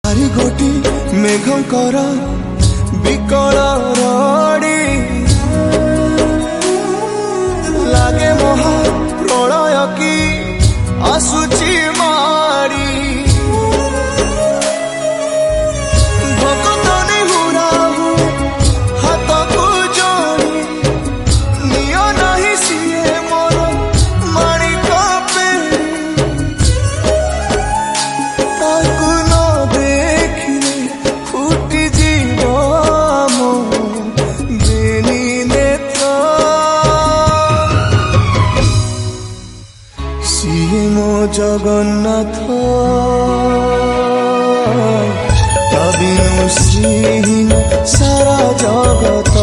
गोटी मेघंकर विकल रड़ी लागे महा प्रलय की आसुची मारी भक्तनी हुराहु हाथ को जोड़ी नियो नहीं सिए मोर माणिक पेड़ी ताकू न देखिले फुटी जीव मो बेनी नेत्र सिए मो जगन्नाथ तबिनु श्रीहीन सारा जगत।